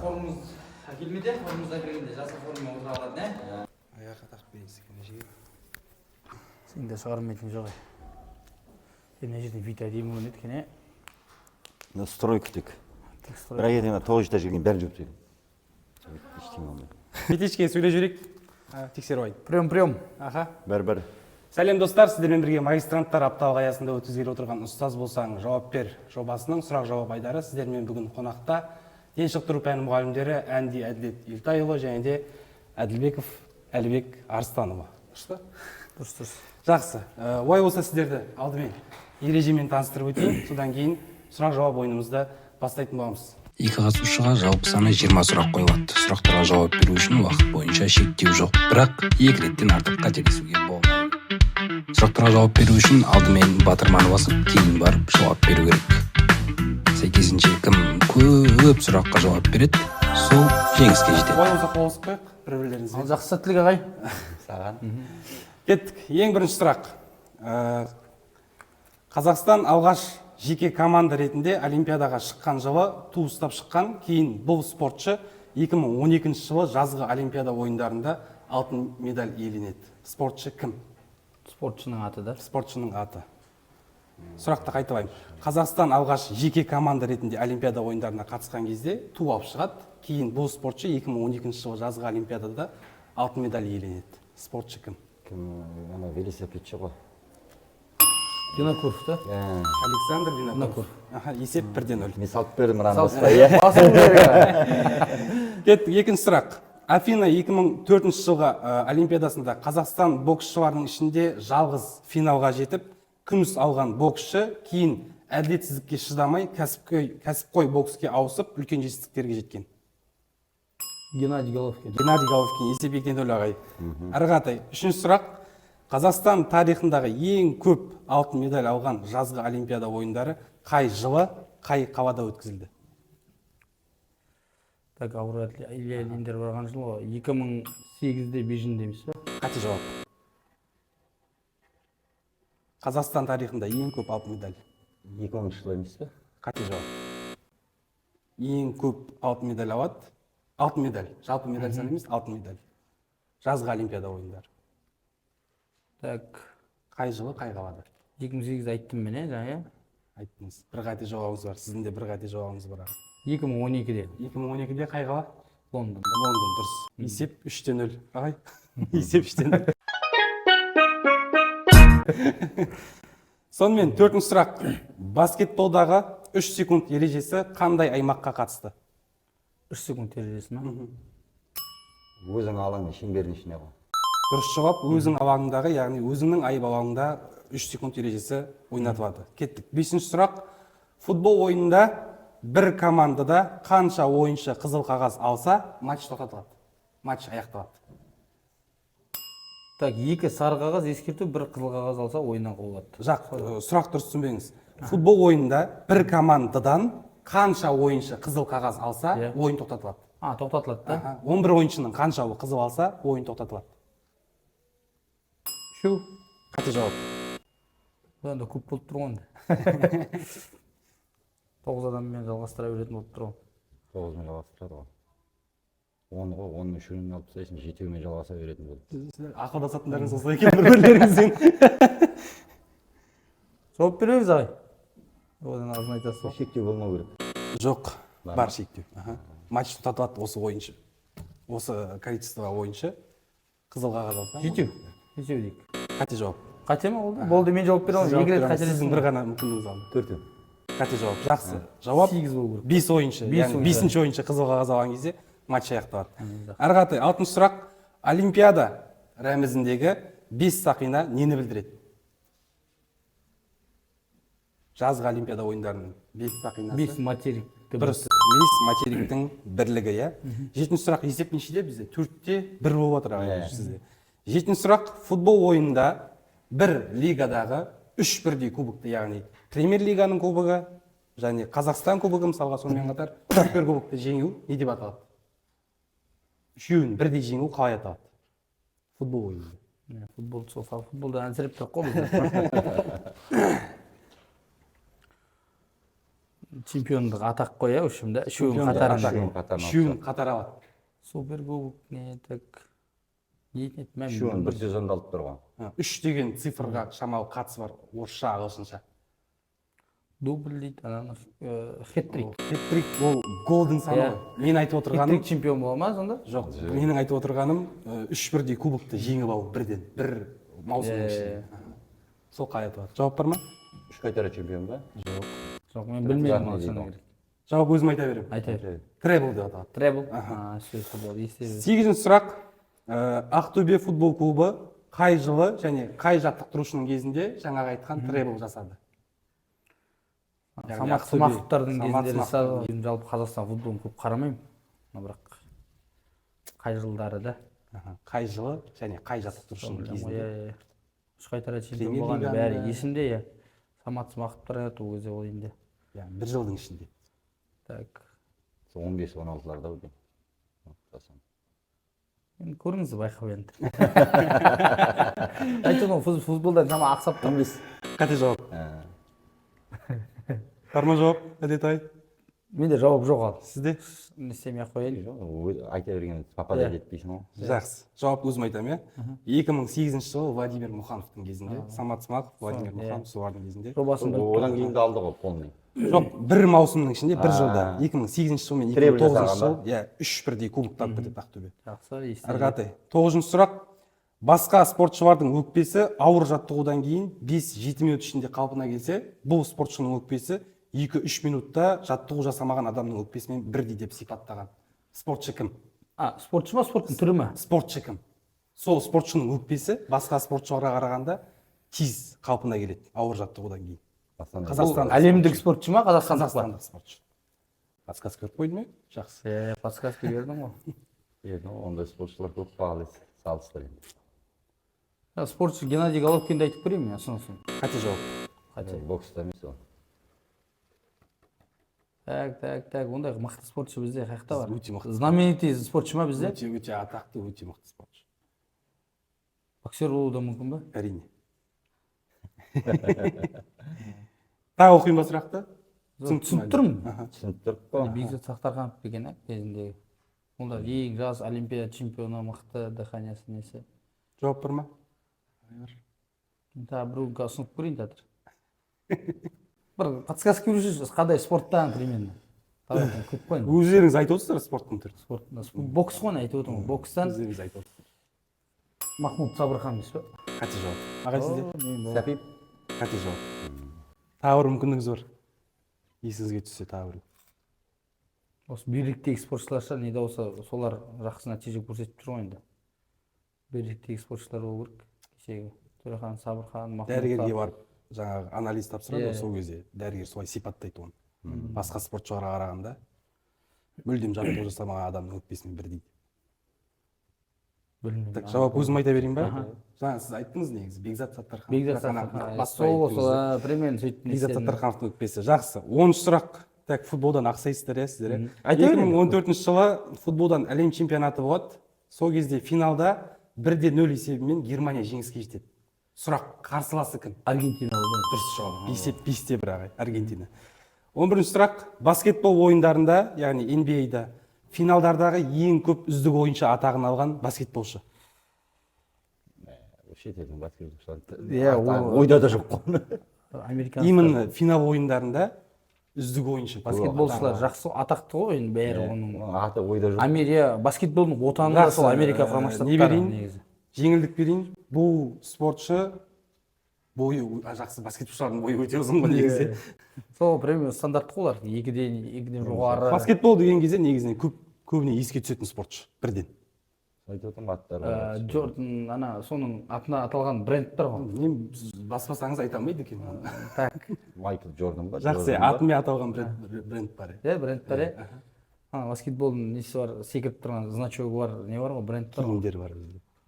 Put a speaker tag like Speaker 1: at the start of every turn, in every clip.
Speaker 1: формамыз келмеді, формамызда кіргенде жаса форма отыра алады, не?
Speaker 2: Аяққа тақып бересің, мына жерге.
Speaker 3: Сен де шығармайтын жоқ. Мына жерде вита деймін өңет екен,
Speaker 4: На стройку тек. Бірақ енді 9-та жүрген бәрін жүріп тегін. Ештеңе болмайды.
Speaker 2: Петечке сөйлеп жіберейік. Тексеріп айт.
Speaker 3: Прием.
Speaker 2: Аха.
Speaker 4: Бәрі.
Speaker 2: Сәлем достар, сіздермен бірге магистранттар апталық аясында өткізгелі отырған ұстаз болсаң жауап бер жобасының сұрақ-жауап айдары сіздермен бүгін қонақта дене шынықтыру пәні мұғалімдері Әнди Әділет Елтайұлы және де Әділбеков Әлібек Арыстанұлы. Дұрыс па? Жақсы. Олай болса сіздерді алдымен ережемен таныстырып өтейін, содан кейін сұрақ-жауап ойынымызды бастайтын боламыз.
Speaker 5: Екі қатысушыға жалпы саны 20 сұрақ қойылады. Сұрақтарға жауап беру үшін уақыт бойынша шектеу жоқ, бірақ екі реттен артық қателесуге болмайды. Сұрақтарға жауап беру үшін алдымен батырманы басып, кейін барып жауап беру керек. Сәйкесінше кім көп сұраққа жауап береді, сол жеңіске жетеді.
Speaker 2: Олай болса қол қойып қояйық бір-бірлеріңізбен.
Speaker 3: Жақсы сәттілік ағай.
Speaker 4: Саған.
Speaker 2: Кеттік. Ең бірінші сұрақ. Қазақстан алғаш жеке команда ретінде Олимпиадаға шыққан жылы ту ұстап шыққан, кейін бұл спортшы 2012 жылы жазғы Олимпиада ойындарында алтын медаль иеленеді. Спортшы кім?
Speaker 3: Спортшының аты да.
Speaker 2: Спортшының аты. Сұрақты қайталайын. Қазақстан алғаш жеке команда ретінде Олимпиада ойындарына қатысқан кезде ту алып шығады, кейін бұл спортшы 2012 жылы жазғы Олимпиадада алтын медаль иеленеді. Спортшы кім?
Speaker 4: Кім, ана велосипедші ғой.
Speaker 3: Винокуров да?
Speaker 2: Александр Винокуров. Есеп 1-0.
Speaker 4: Мен салып бердім раны баспай.
Speaker 2: Кеттік, екінші сұрақ. Афина 2004 жылғы Олимпиадасында Қазақстан боксшыларының ішінде жалғыз финалға жетіп, күміс алған боксшы кейін әділетсіздікке шыдамай кәсіпқой бокске ауысып, үлкен жетістіктерге жеткен.
Speaker 3: Геннадий Головкин.
Speaker 2: Геннадий Головкин, есеп 2-0 ағай. Әрі қаратай, үшінші сұрақ. Қазақстан тарихындағы ең көп алтын медаль алған жазғы Олимпиада ойындары қай жылы, қай қалада өткізілді?
Speaker 3: Так, Ауыр Илья Ильиндер барған жылы 2008-де Бейжіңде емес пе?
Speaker 2: Қате жауап. Қазақстан тарихында ең көп алтын медаль.
Speaker 4: 2000 жылы емес пе?
Speaker 2: Қате жауап. Ең көп алтын медаль алады. Алтын медаль. Жалпы медаль саны емес, алтын медаль. Жазғы Олимпиада ойындары.
Speaker 3: Так,
Speaker 2: Қай жылы, қай қалада?
Speaker 3: 2008 айттым мен, жаңа.
Speaker 2: Айттыңыз. Бір қате жауабыңыз бар. Сіздің де бір қате жауабыңыз бар.
Speaker 3: 2012-де.
Speaker 2: 2012-де қай қала?
Speaker 3: Лондон.
Speaker 2: Лондон, дұрыс. Есеп 3-0. Ағай? Есеп 3-0. Сонымен, төртінші сұрақ. Баскетболдағы 3 секунд ережесі қандай аймаққа қатысты?
Speaker 3: 3 секунд ережесі ма?
Speaker 4: Өзің алаңның шеңбердің ішіне ғой.
Speaker 2: Дұрыс жауап, өзің алаңындағы, яғни өзіңнің айып алаңында 3 секунд ережесі ойнатылады. Кеттік. Бесінші сұрақ. Футбол ойынында бір командада қанша ойыншы қызыл қағаз алса, матч тоқтатылады. Матч аяқталады.
Speaker 3: Так, 2 сары қағаз ескерту, 1 қызыл қағаз алса ойыннан қуылады.
Speaker 2: Жақ, сұрақ дұрыс түсінбеңіз. Футбол ойынында бір командадан қанша ойыншы қызыл қағаз алса, ойын тоқтатылады.
Speaker 3: Тоқтатылады да?
Speaker 2: 11 ойыншының қаншауы қызыл алса, ойын тоқтатылады.
Speaker 3: Шу.
Speaker 2: Қате жауап.
Speaker 3: Бұдан да көп болып тұр ғой. 9 адаммен жалғастыра беретін болып тұр ғой.
Speaker 4: 9-мен жалғастырады ғой. 10 ғой, 10-ның үшеуін алып тастайсың, 7-мен жалғаса беретін болды.
Speaker 2: Ақылдасатындарыңыз осылай екен бір-бірлеріңізден.
Speaker 3: Жауап береміз ағай. Одан азын айтасыз ба?
Speaker 4: Шектеу болмау керек.
Speaker 2: Жоқ, бар шектеу. Матч тоқтатылады осы ойыншы. Осы количествоға ойыншы қызыл қағаз алса.
Speaker 3: Жетеу дейік.
Speaker 2: Қате жауап.
Speaker 3: Қате ма болды? Болды, мен жауап бере аламын. 2 рет қателестім.
Speaker 2: Сіздің бір ғана мүмкіндігіңіз алды.
Speaker 4: 4-өн.
Speaker 2: Қате жауап. Жақсы. Жауап
Speaker 3: 8 болу керек.
Speaker 2: 5 ойыншы. Яғни 5-ші ойыншы қызыл қағаз алған кезде матч аяқталады. Әрі қаратай, 6-шы сұрақ. Олимпиада рәмізіндегі 5 сақина нені білдіреді? Жазғы Олимпиада ойындарының 5 сақинасы.
Speaker 3: 5 материк.
Speaker 2: Дұрыс. 5 материктің бірлігі, иә. 7-ші сұрақ есеп нешеде бізде? 4-те 1 болып отыр ағай сізде. 7-ші сұрақ. Футбол ойында бір лигадағы 3 бірдей кубокты, яғни Премьер лиганың кубогы және Қазақстан кубогы мысалға сонымен қатар супер кубокты жеңу не деп аталады? Үшеуін бірдей жеңу қалай аталады? Футбол ойында.
Speaker 3: Футболда әлсіреп тұр қой. чемпиондық атақ қой, иә, үшеуін
Speaker 2: Чемпиондық
Speaker 3: қатарында.
Speaker 2: атақ. Үшеуін қатар алады.
Speaker 3: Суперкубок не так. Не еді, мән.
Speaker 4: Үшеуін бір сезонда алып тұрған.
Speaker 2: 3 деген цифрға шамалы қатысы бар орысша ағылшынша.
Speaker 3: Дубль дейді, ананы хет-трик.
Speaker 2: Хет-трик ол голдың саны ғой. Мен айтып отырғаным
Speaker 3: Хет-трик чемпион бола ма сонда?
Speaker 2: жоқ. Менің айтып отырғаным 3 бірдей кубокты жеңіп алу бірден, бір маусымның ішінде. Сол қай айтып. Жауап бар ма?
Speaker 4: Үш қайтара чемпион ба?
Speaker 3: Жоқ, мен білмедім ол шыны керек.
Speaker 2: Жауап өзім айта беремін.
Speaker 3: Айта бер.
Speaker 2: Требл деп аталады.
Speaker 3: Требл? Сөзі болды, есте.
Speaker 2: 8-ші сұрақ. Ақтөбе футбол клубы қай жылы және қай жаттықтырушының кезінде жаңағы айтқан требл жасады?
Speaker 3: Самат Смақовтардың кезінде жалпы Қазақстан футболын көп қарамаймын. Бірақ қай жылдары да.
Speaker 2: Қай жылы және қай жаттықтырушының кезінде?
Speaker 3: Үш қайтара чемпион болған бәрі есімде, иә. Самат Смақовтар ол кезде ол енді.
Speaker 2: Бір жылдың ішінде.
Speaker 3: Так.
Speaker 4: 15-16-ларда өте.
Speaker 3: Көріңіз байқау енді. Айтып футболдан жама ақсап тұрмыз.
Speaker 2: Қате жауап. Бар ма жауап, Әдетай?
Speaker 3: Менде жауап жоқ ал.
Speaker 2: Сізде?
Speaker 3: Не істемей ақ қояйын.
Speaker 4: Айта берген папада жетпейсің ғой.
Speaker 2: Жақсы. Жауап өзім айтамын, иә. 2008 жылы Владимир Мұхановтың кезінде, Самат Смақов, Владимир Мұханов солардың кезінде.
Speaker 4: Одан кейін де алды ғой полный.
Speaker 2: Жоқ, бір маусымның ішінде, бір жылда. 2008 жыл мен 2009 жыл, иә, 3 бірдей кубоктан бірдеп Ақтөбе.
Speaker 3: Жақсы, есте.
Speaker 2: Арғатай. 9-ші сұрақ. Басқа спортшылардың өкпесі ауыр жаттығудан кейін 5-7 минут ішінде қалпына келсе, бұл спортшының өкпесі 2-3 минутта жаттығу жасамаған адамның өкпесімен бірдей деп сипаттаған. Спортшы кім?
Speaker 3: Спортшы ма, спорттың түрі ма?
Speaker 2: Спортшы кім? Сол спортшының өкпесі басқа спортшыларға қарағанда тез қалпына келеді ауыр жаттығудан кейін.
Speaker 3: Қазақстан әлемдік спортшы ма, қазақстандық
Speaker 2: спортшы? Подсказка беріп қойдың ба? Жақсы.
Speaker 3: Подсказка бердің ғой.
Speaker 4: Ондай спортшылар көп бағалы салыстыр енді.
Speaker 3: Спортшы Геннадий Головкинді айтып көрейін мен, ұсынысын.
Speaker 2: Қате жауап.
Speaker 4: Бокста емес ол.
Speaker 3: Так, ондай мықты спортшы бізде қаяқта бар?
Speaker 2: Өте мықты.
Speaker 3: Знаменитый спортшы ма бізде?
Speaker 2: Өте атақты, өте мықты спортшы.
Speaker 3: Боксер болуы да мүмкін ба?
Speaker 2: Әрине. Тағы оқиын ба сұрақты?
Speaker 3: Түсініп тұрмын.
Speaker 4: Түсініп тұрып па?
Speaker 3: Бекзат Сақтарханов деген кезіндегі. Олар ең жас олимпиада чемпионы, мықты дыханиясы несі.
Speaker 2: Жауап бар ма?
Speaker 3: Біреуге ұсынып көрейін тәдір. Бір подсказка беруші қандай спорттан примерно. Көп қойын.
Speaker 2: Өздеріңіз айтып отырсыздар спорттың түрі.
Speaker 3: Бокс қойын айтып отырмын. Бокстан
Speaker 2: Өздеріңіз айтып отырсыздар.
Speaker 3: Махмуд Сабырхан емес пе?
Speaker 2: Қате жауап. Ағай сізде?
Speaker 3: Сәпип.
Speaker 2: Қате жауап. Тағы бір мүмкіндігіңіз бар. Есіңізге түссе тағы бір.
Speaker 3: Осы биліктегі спортшыларша не де болса солар жақсы нәтиже көрсетіп жүр ғой енді. Биліктегі спортшылар болу керек. Кешегі Төрехан Сабырхан, Махмуд.
Speaker 2: Дәрігерге барып жаңағы анализ тапсырады, сол кезде дәрігер солай сипаттайды оны. Басқа спортшыларға қарағанда мүлдем жаттығу жасамаған адамның өкпесімен бірдей. Так, жауап өзім айта берейін ба? Жаңа сіз айттыңыз негізі Бекзат Саттарханов.
Speaker 3: Бекзат Саттарханов. Сол примерно сөйтіп не
Speaker 2: Бекзат Саттархановтың өкпесі. Жақсы. 10-шы сұрақ. Так, футболдан ақсайсыздар, иә, сіздер. 2014 жылы футболдан әлем чемпионаты болады. Сол кезде финалда 1-0 есебімен Германия жеңіске жетеді. Сұрақ, қарсыласы кім?
Speaker 3: Аргентина болды.
Speaker 2: Дұрыс жауап. 5-5 ағай, Аргентина. 11-ші сұрақ, баскетбол ойындарында, яғни NBA-да финалдардағы ең көп үздік ойыншы атағын алған баскетболшы.
Speaker 4: Шетелдің баскетболшылары. Ойда да жоқ қой.
Speaker 2: Именно финал ойындарында үздік ойыншы.
Speaker 3: Баскетболшылар жақсы атақты ғой енді бәрі оның.
Speaker 4: Аты ойда жоқ.
Speaker 3: Баскетболдың отаны сол Америка құрама штаттары негізі.
Speaker 2: Жеңілдік берейін. Бұл спортшы бойы жақсы, баскетболшылардың бойы өте ұзын ғой негізі.
Speaker 3: Сол примерно стандартты олар. Екіден жоғары.
Speaker 2: Баскетбол деген кезде негізінен көбіне еске түсетін спортшы бірден.
Speaker 4: Айтып отырмын аттары.
Speaker 3: Джордан, соның атына аталған брендтер ғой.
Speaker 2: Мен баспасаңыз айта алмайды екен.
Speaker 3: Так.
Speaker 4: Майкл Джордан ба?
Speaker 2: Жақсы, атымен аталған бренд бар.
Speaker 3: Бренд бар, иә. Баскетболдың несі бар, секіріп тұрған значогы бар, не бар ғой, бренд бар.
Speaker 2: Киімдер бар.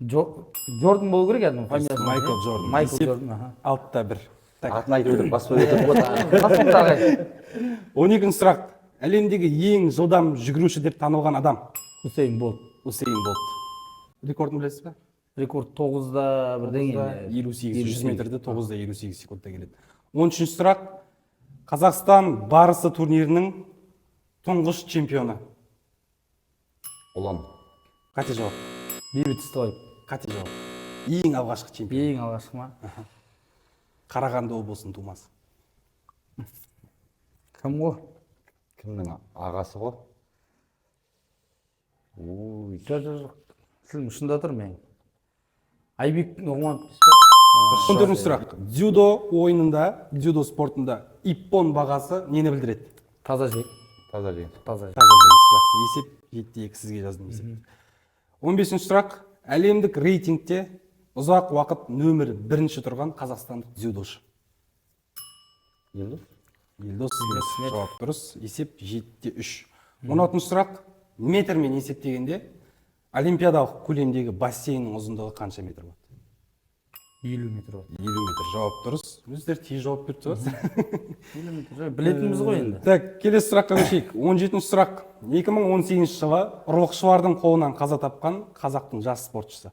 Speaker 3: Джордан болу керек әдің фамилиясы.
Speaker 2: Майкл Джордан.
Speaker 3: Майкл Джордан.
Speaker 2: 6-1.
Speaker 4: Атын айтып өтіп, басып өтіп.
Speaker 2: 12-ші сұрақ. Әлемдегі ең жылдам жүгіруші деп танылған адам?
Speaker 3: Усейн Болт.
Speaker 2: Усейн Болт. Рекордын білесіз бе?
Speaker 3: Рекорд 9-да бірдеңе.
Speaker 2: 58, 100 метрді 9-да 58 секундта келеді. 13-ші сұрақ. Қазақстан барысы турнирінің тұңғыш чемпионы.
Speaker 4: Ұлан.
Speaker 2: Қате жауап.
Speaker 3: Бейбіт Ыстыбаев.
Speaker 2: Қате жауап. Ең алғашқы чемпион.
Speaker 3: Ең алғашқы ма?
Speaker 2: Қарағанды облысының тумасы.
Speaker 3: Кім ғой?
Speaker 4: Кімнің ағасы ғой? Ой.
Speaker 3: Жоқ. Сілім ұшында тұр мен. Айбек Нұғманов.
Speaker 2: 14 сұрақ. Дзюдо ойынында, дзюдо спортында иппон бағасы нені білдіреді?
Speaker 3: Таза жек.
Speaker 4: Таза жеңіс.
Speaker 3: Таза жек.
Speaker 2: Таза жеңіс. Жақсы. Есеп 7-2 сізге жаздым есеп. 15 сұрақ. Әлемдік рейтингте ұзақ уақыт нөмір 1 тұрған қазақстандық дзюдошы.
Speaker 4: Елдос.
Speaker 2: Елдос сізге жауап дұрыс. Есеп 7-3. 16 сұрақ. Метрмен есептегенде олимпиадалық көлемдегі бассейннің ұзындығы қанша метр болады?
Speaker 3: 50 метр болады.
Speaker 2: 50 метр. Жауап дұрыс. Өздері тез жауап беріп тұрсыз.
Speaker 3: 50 метр. Білетініміз ғой енді.
Speaker 2: Так, келесі сұраққа көшейік. 17 сұрақ. 2018 жылы ұрлықшылардың қолынан қаза тапқан қазақтың жас спортшысы.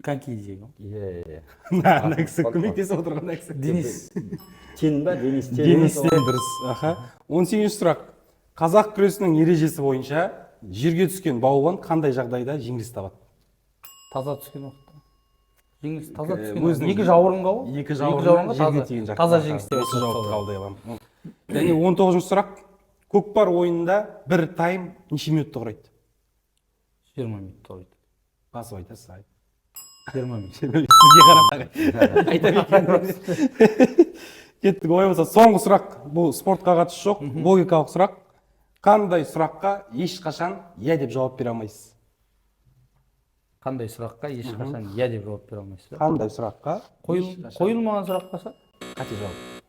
Speaker 3: Коньки жегі.
Speaker 4: Иә.
Speaker 2: Ана кісі көмектесіп отырған ана кісі.
Speaker 3: Денис.
Speaker 4: Тен ба? Денис Тен.
Speaker 2: Денистен дұрыс. Аха. 18 сұрақ. Қазақ күресінің ережесі бойынша жерге түскен балуан қандай жағдайда жеңіліс табады?
Speaker 3: Таза түскен уақытта. Жеңіліс таза түскен.
Speaker 2: өзінің-
Speaker 3: Екі жауырынға ғой?
Speaker 2: Екі жауырынға жерге
Speaker 3: таза-
Speaker 2: тиген жақта.
Speaker 3: таза жеңіліс деп
Speaker 2: Осы жауапты
Speaker 3: айтады.
Speaker 2: қабылдай аламын. Және 19 сұрақ. Көкпар ойынында бір тайм неше минутты құрайды?
Speaker 3: 20 минут құрайды.
Speaker 2: Басып айтасыз.
Speaker 3: 20 минут.
Speaker 2: Сізге қарап айта берейін. Кеттік. Ой болса, соңғы сұрақ. Бұл спортқа қатысы жоқ, логикалық сұрақ. Қандай сұраққа ешқашан иә деп жауап бере алмайсыз?
Speaker 3: Қандай сұраққа ешқашан иә деп жауап бере алмайсыз ба?
Speaker 2: Қандай сұраққа?
Speaker 3: Қойылмаған сұраққа ше?
Speaker 2: Қате жауап.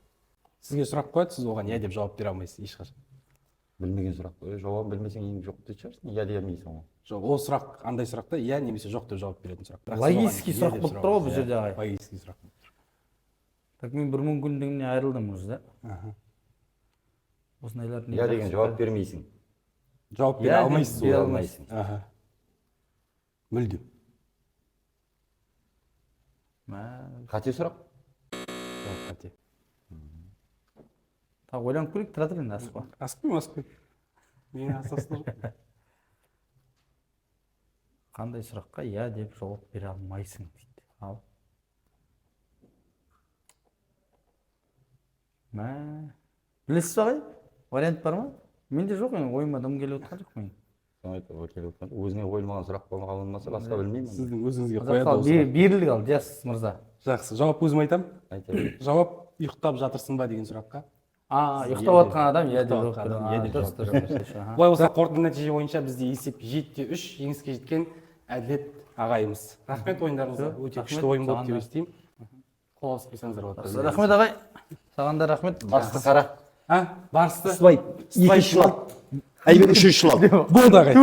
Speaker 2: Сізге сұрақ қояды, сіз оған иә деп жауап бере алмайсыз ешқашан.
Speaker 4: Білмеген сұрақ. Жауабын білмесең ең жоқ деп шығарсың. Иә демейсің ғой.
Speaker 2: Жоқ, ол сұрақ андай сұрақта иә немесе жоқ деп жауап беретін сұрақ. Бірақ сіз
Speaker 3: Логический
Speaker 2: оған
Speaker 3: сұрақ
Speaker 2: иә деп
Speaker 3: болып тұр ғой бұл жерде ағай.
Speaker 2: Логический сұрақ.
Speaker 3: Так мен бір мүмкіндігімнен айырылдым уже. Осындайлар
Speaker 4: Иә деген жауап бермейсің.
Speaker 2: Жауап бере
Speaker 3: Иә,
Speaker 2: алмайсыз.
Speaker 3: бере
Speaker 2: оған.
Speaker 3: алмайсың.
Speaker 2: Аха. Мүлдем.
Speaker 4: Қате сұрақ.
Speaker 2: Жауап қате.
Speaker 3: Так ойланып көрейік, тұра тұр енді асықпа.
Speaker 2: Асықпаймын. Мен асасында жоқ.
Speaker 3: Қандай сұраққа иә деп жауап бере алмайсың дейді. Ал. Білесіз ба ағай? Вариант бар ма? Менде жоқ енді, ойыма дым келіп отырған жоқ мен.
Speaker 4: Өзіңе қойылмаған сұрақ болмаса басқа білмеймін.
Speaker 2: Сіздің өзіңізге қояды ол сұрақ.
Speaker 3: Берілдік ал, жас мырза.
Speaker 2: Жақсы, жауап өзім айтамын.
Speaker 4: Айта бер.
Speaker 2: Жауап ұйықтап жатырсың ба деген сұраққа.
Speaker 3: Ұйықтап жатқан адам иә деп
Speaker 2: Ұйықтап
Speaker 3: жауап
Speaker 2: жатқан адам,
Speaker 3: бере
Speaker 2: иә деп
Speaker 3: дұрыс,
Speaker 2: жауап
Speaker 3: дұрыс.
Speaker 2: Бұлай болса, қорытынды нәтиже бойынша бізде есеп 7-3, жеңіске жеткен Әділет ағайымыз. Рахмет, ойындарыңызға өте күшті ойын болды деп естеймін. Қол алысып қойсаңыздар болады.
Speaker 3: Рахмет ағай. Саған да рахмет.
Speaker 4: Басты қара.
Speaker 2: Барысты.
Speaker 4: Спай. 2 шылап. Айбек 3 шылап.
Speaker 2: Болды ағай.